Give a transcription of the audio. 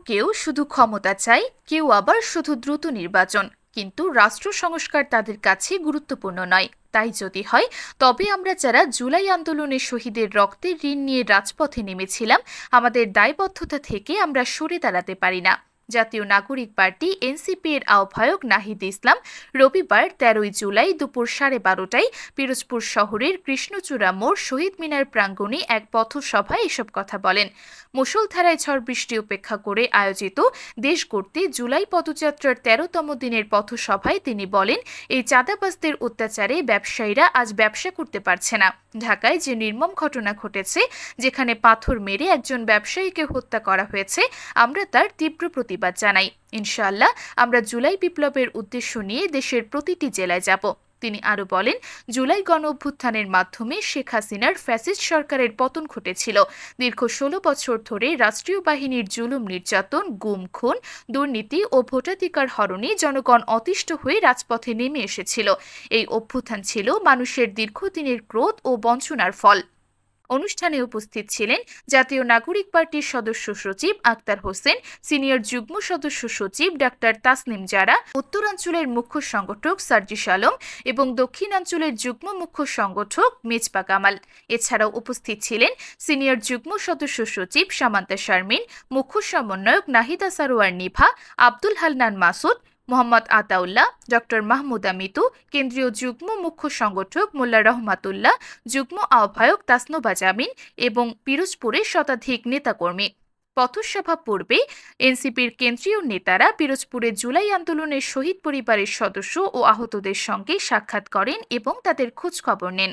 কেউ শুধু ক্ষমতা চায়, কেউ আবার শুধু দ্রুত নির্বাচন। কিন্তু রাষ্ট্র সংস্কার তাদের কাছে গুরুত্বপূর্ণ নয়। তাই যদি হয়, তবে আমরা যারা জুলাই আন্দোলনে শহীদের রক্তের ঋণ নিয়ে রাজপথে নেমেছিলাম, আমাদের দায়বদ্ধতা থেকে আমরা সরে দাঁড়াতে পারি না। জাতীয় নাগরিক পার্টি এনসিপি এর আহ্বায়ক নাহিদ ইসলাম রবিবার 13 জুলাই দুপুর 12:30টায় পিরোজপুর শহরের কৃষ্ণচূড়া মোড় শহীদ মিনার প্রাঙ্গণে এক পথসভায় এসব কথা বলেন। মুষলধারায় ঝড় বৃষ্টি উপেক্ষা করে আয়োজিত দেশ গড়তে জুলাই পদযাত্রার 13তম দিনের পথসভায় তিনি বলেন, এই চাঁদাবাজদের অত্যাচারে ব্যবসায়ীরা আজ ব্যবসা করতে পারছে না। ঢাকায় যে নির্মম ঘটনা ঘটেছে, যেখানে পাথর মেরে একজন ব্যবসায়ীকে হত্যা করা হয়েছে, আমরা তার তীব্র প্রতিবাদ জানাই। ইনশাআল্লাহ আমরা জুলাই বিপ্লবের উদ্দেশ্য নিয়ে দেশের প্রতিটি জেলায় যাব। তিনি আরও বলেন, জুলাই গণ অভ্যুত্থানের মাধ্যমে শেখ হাসিনার ফ্যাসিস্ট সরকারের পতন ঘটেছিল। দীর্ঘ 16 বছর ধরে রাষ্ট্রীয় বাহিনীর জুলুম নির্যাতন, গুম খুন, দুর্নীতি ও ভোটাধিকার হরণে জনগণ অতিষ্ঠ হয়ে রাজপথে নেমে এসেছিল। এই অভ্যুত্থান ছিল মানুষের দীর্ঘদিনের ক্রোধ ও বঞ্চনার ফল। অনুষ্ঠানে উপস্থিত ছিলেন জাতীয় নাগরিক পার্টির সদস্য সচিব আক্তার হোসেন, সিনিয়র যুগ্ম সদস্য সচিব ডাক্তার তাসনিম জারা, উত্তরাঞ্চলের মুখ্য সংগঠক সার্জিস আলম এবং দক্ষিণাঞ্চলের যুগ্ম মুখ্য সংগঠক মেজবা কামাল। এছাড়াও উপস্থিত ছিলেন সিনিয়র যুগ্ম সদস্য সচিব সামান্তা শারমিন, মুখ্য সমন্বয়ক নাহিদা সারোয়ার নিভা, আব্দুল হান্নান মাসুদ, মোহাম্মদ আতাউল্লাহ, ডক্টর মাহমুদা মিতু, কেন্দ্রীয় যুগ্ম মুখ্য সংগঠক মোল্লা রহমাতুল্লাহ, যুগ্ম আহ্বায়ক তাসনোবা জামিন এবং পিরোজপুরের শতাধিক নেতাকর্মী। পথসভা পূর্বে এনসিপির কেন্দ্রীয় নেতারা পিরোজপুরে জুলাই আন্দোলনের শহীদ পরিবারের সদস্য ও আহতদের সঙ্গে সাক্ষাৎ করেন এবং তাদের খোঁজখবর নেন।